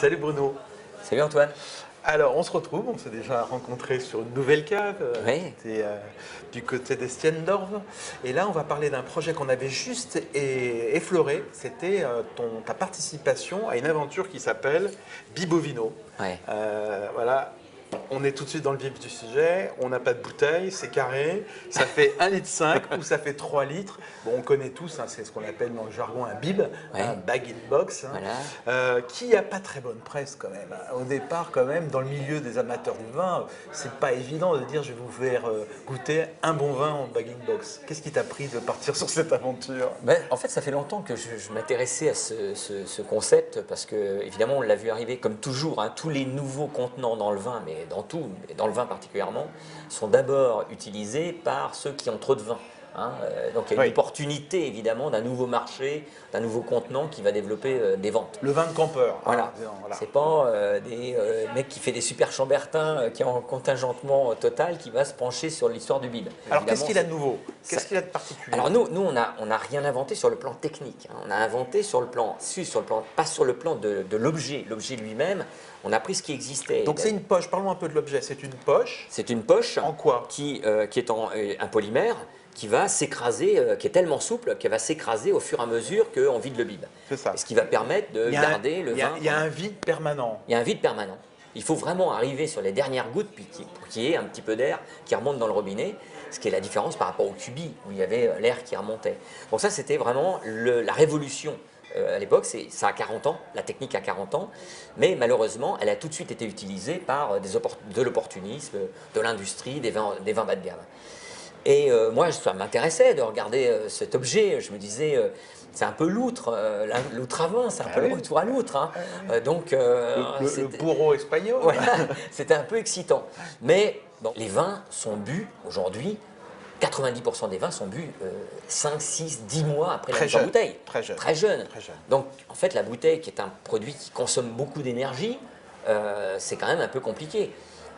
Salut Bruno. Salut Antoine. Alors on se retrouve, on s'est déjà rencontrés sur une nouvelle cave, Oui. c'était du côté d'Estiendorf. Et là on va parler d'un projet qu'on avait juste effleuré, c'était ta participation à une aventure qui s'appelle Bibovino. Ouais. Voilà, on est tout de suite dans le vif du sujet, on n'a pas de bouteille, c'est carré, ça fait 1,5 litre ou ça fait 3 litres. Bon, on connaît tous, hein, c'est ce qu'on appelle dans le jargon un bib, Ouais. un bag-in-box, hein, Voilà. qui n'a pas très bonne presse quand même. Au départ, quand même, dans le milieu des amateurs du vin, c'est pas évident de dire je vais vous faire goûter un bon vin en bag-in-box. Qu'est-ce qui t'a pris de partir sur cette aventure? En fait, ça fait longtemps que je m'intéressais à ce concept parce que, évidemment, on l'a vu arriver comme toujours. Hein, tous les nouveaux contenants dans le vin, mais dans tout, mais dans le vin particulièrement, sont d'abord utilisés par ceux qui ont trop de vin. Hein. Donc il y a une opportunité évidemment d'un nouveau marché, d'un nouveau contenant qui va développer des ventes. Le vin de campeur. Voilà. Hein, voilà. C'est pas des mecs qui fait des super chambertins qui ont un contingentement total qui va se pencher sur l'histoire du bib. Alors qu'est-ce qu'il a de nouveau? Qu'est-ce qu'il a de particulier? Alors nous on n'a rien inventé sur le plan technique. Hein. On a inventé sur le plan, pas sur le plan de l'objet. L'objet lui-même, on a pris ce qui existait. Donc c'est une poche, parlons un peu de l'objet. C'est une poche. C'est une poche. En quoi? Qui est en un polymère qui va s'écraser, qui est tellement souple qu'elle va s'écraser au fur et à mesure qu'on vide le bib. C'est ça. Et ce qui va permettre de garder le vin. Il y a un vide permanent. Il y a un vide permanent. Il faut vraiment arriver sur les dernières gouttes pour qu'il y ait un petit peu d'air qui remonte dans le robinet, ce qui est la différence par rapport au cubi où il y avait l'air qui remontait. Donc ça, c'était vraiment la révolution. À l'époque, ça a 40 ans, la technique a 40 ans, mais malheureusement, elle a tout de suite été utilisée par de l'opportunisme, de l'industrie, des vins bas de gamme. Et moi, ça m'intéressait de regarder cet objet. Je me disais, c'est un peu l'outre à vin, c'est un peu le retour à l'outre. Hein. Donc, le bourreau espagnol. Voilà, c'était un peu excitant. Mais bon, les vins sont bu aujourd'hui. 90% des vins sont bu 5, 6, 10 mois après la mise en bouteille. Très jeune. Très jeune. Donc, en fait, la bouteille, qui est un produit qui consomme beaucoup d'énergie, c'est quand même un peu compliqué.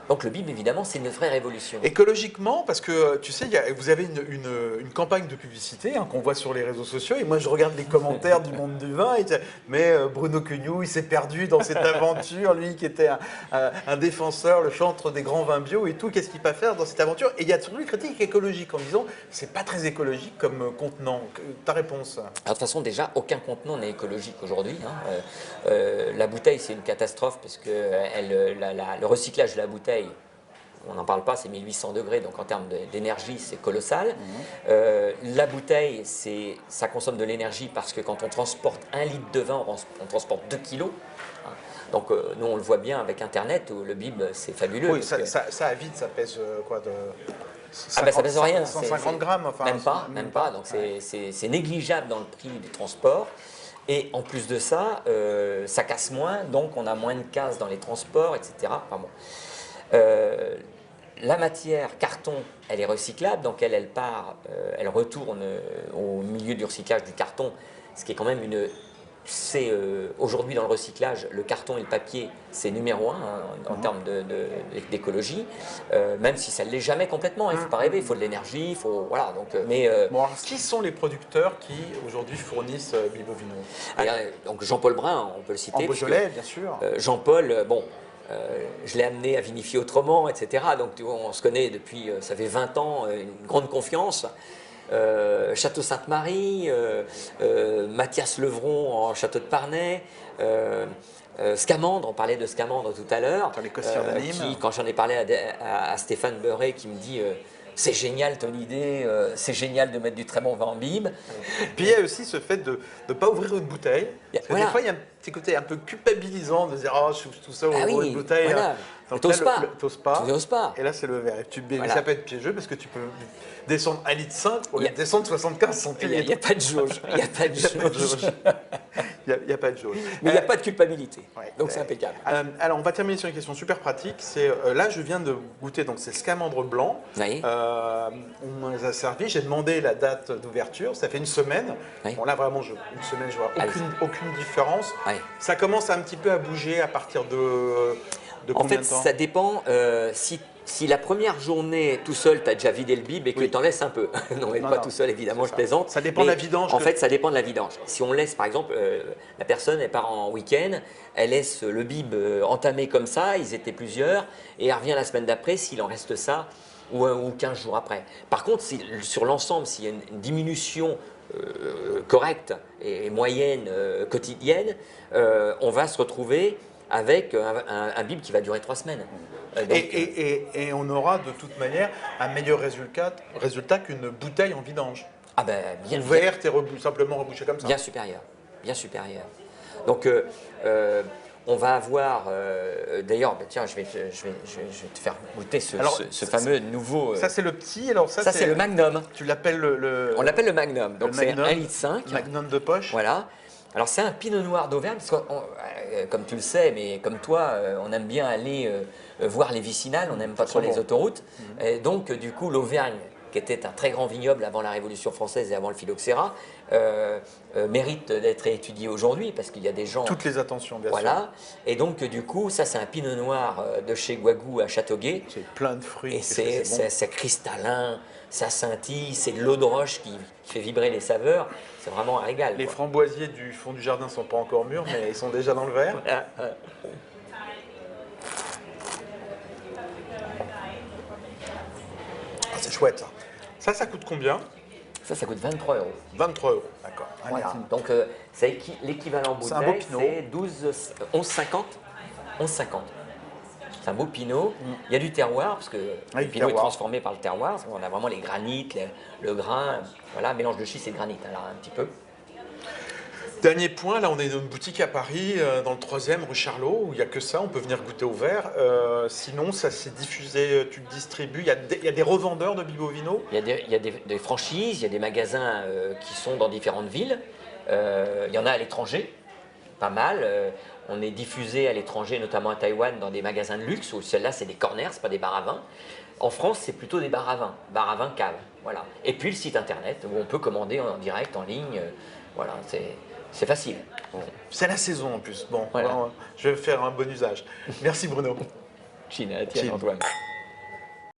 Donc le bib, évidemment, c'est une vraie révolution. Écologiquement, parce que tu sais, vous avez une campagne de publicité hein, qu'on voit sur les réseaux sociaux, et moi je regarde les commentaires du monde du vin, mais Bruno Cugnot, il s'est perdu dans cette aventure, lui qui était un défenseur, le chantre des grands vins bio et tout, qu'est-ce qu'il peut faire dans cette aventure? Et il y a toujours une critique écologique en disant, c'est pas très écologique comme contenant. Ta réponse? Alors, de toute façon, déjà, aucun contenant n'est écologique aujourd'hui. Hein. La bouteille, c'est une catastrophe parce que le recyclage de la bouteille, on n'en parle pas, c'est 1800 degrés, donc en termes d'énergie, c'est colossal. La bouteille, ça consomme de l'énergie parce que quand on transporte 1 litre de vin, on transporte 2 kilos. Hein. Donc nous, on le voit bien avec Internet, où le bib, c'est fabuleux. Oui, ça vite, ça pèse quoi de... 50, ça pèse rien. 150 grammes, enfin. Même pas. Donc c'est négligeable dans le prix du transport. Et en plus de ça, ça casse moins, donc on a moins de casse dans les transports, etc. Enfin bon. La matière carton, elle est recyclable, donc elle part, elle retourne au milieu du recyclage du carton, ce qui est quand même aujourd'hui dans le recyclage, le carton et le papier, c'est numéro 1 hein, en termes d'écologie, même si ça ne l'est jamais complètement. Il ne faut pas rêver, il faut de l'énergie, il faut voilà. Donc, bon, alors, qui sont les producteurs qui aujourd'hui fournissent Bibovino? Donc Jean-Paul Brun, on peut le citer. En Beaujolais, bien sûr. Jean-Paul, bon. Je l'ai amené à vinifier autrement, etc. Donc on se connaît depuis, ça fait 20 ans, une grande confiance. Château Sainte-Marie, Mathias Levron en Château de Parnay, Scamandre, on parlait de Scamandre tout à l'heure, quand j'en ai parlé à Stéphane Beuret qui me dit c'est génial ton idée, c'est génial de mettre du très bon vin en bib. Puis il y a aussi ce fait de ne pas ouvrir une bouteille. Parce que des fois, il y a un petit côté un peu culpabilisant de dire « Oh, je trouve tout ça ouvrir une bouteille. Voilà. Donc t'oses pas. T'oses pas. Et là, c'est le verre. Ça peut être piégeux parce que tu peux descendre 1,5 litre pour descendre 75 centilitres. Il n'y a pas de jauge. Il n'y a pas de jauge. Il n'y a pas de jauge. Mais il n'y a pas de culpabilité. Donc c'est impeccable. Alors, on va terminer sur une question super pratique. Là, je viens de goûter, donc c'est le Scamandre blanc. Oui. On nous a servi. J'ai demandé la date d'ouverture. Ça fait une semaine. Oui. Bon, là, vraiment, une semaine, je vois aucune différence. Oui. Ça commence un petit peu à bouger à partir de combien de temps? En fait, ça dépend. Si Si la première journée, tout seul, tu as déjà vidé le bib et que Oui. tu en laisses un peu. Non, mais Non, pas non, tout seul, évidemment, c'est je ça. plaisante. Ça dépend de Mais la vidange En que- fait, ça dépend de la vidange. Si on laisse, par exemple, la personne, elle part en week-end, elle laisse le bib entamé comme ça, ils étaient plusieurs, et elle revient la semaine d'après, s'il en reste ça, ou 15 jours après. Par contre, sur l'ensemble, s'il y a une diminution correcte et moyenne quotidienne, on va se retrouver avec un bib qui va durer 3 semaines. Et on aura de toute manière un meilleur résultat qu'une bouteille en vidange. Ah ben, bien, Ouverte et simplement rebouchée comme ça. bien supérieur, bien supérieur. Donc, on va avoir, d'ailleurs, bah, tiens, je vais te faire goûter Alors, ce fameux nouveau. Ça, c'est le petit. Alors, ça, c'est le Magnum. Tu l'appelles On l'appelle le Magnum. Donc, c'est Magnum, 1,5 litre. Magnum de poche. Voilà. Alors, c'est un pinot noir d'Auvergne, parce que, comme tu le sais, mais comme toi, on aime bien aller voir les vicinales, on n'aime pas trop les autoroutes. Et donc, du coup, l'Auvergne, qui était un très grand vignoble avant la Révolution française et avant le phylloxéra, mérite d'être étudié aujourd'hui, parce qu'il y a des gens... Toutes les attentions, bien sûr. Voilà. Et donc, du coup, ça, c'est un pinot noir de chez Guagou à Châteauguay. C'est plein de fruits. Et qu'est-ce que bon. c'est cristallin, ça scintille, c'est de l'eau de roche qui fait vibrer les saveurs. C'est vraiment un régal. Les quoi. framboisiers du fond du jardin ne sont pas encore mûrs, mais ils sont déjà dans le verre. Ah, c'est chouette, ça. Ça coûte combien? Ça coûte 23 €. 23 €, d'accord. Voilà. Allez, Donc, l'équivalent C'est un beau bouteille, pinot. c'est 11,50. 11,50. C'est un beau pinot. Il y a du terroir, parce que Ah, le du pinot est terroir. transformé par le terroir. On a vraiment les granites, le grain, voilà, mélange de schiste et de granit, alors un petit peu. Dernier point, là on est dans une boutique à Paris, dans le 3e rue Charlot, où il n'y a que ça, on peut venir goûter au verre. Sinon, ça s'est diffusé, tu le distribues, il y a des revendeurs de Bibovino. Il y a des franchises, il y a des magasins qui sont dans différentes villes. Il y en a à l'étranger, pas mal. On est diffusé à l'étranger, notamment à Taïwan, dans des magasins de luxe, où celles-là, c'est des corners, c'est pas des bars à vin. En France, c'est plutôt des bars à vin cave. Voilà. Et puis le site internet, où on peut commander en direct, en ligne. Voilà, c'est facile. C'est la saison en plus. Bon, Voilà. alors, je vais faire un bon usage. Merci Bruno. Chine, tiens, Chine. Antoine.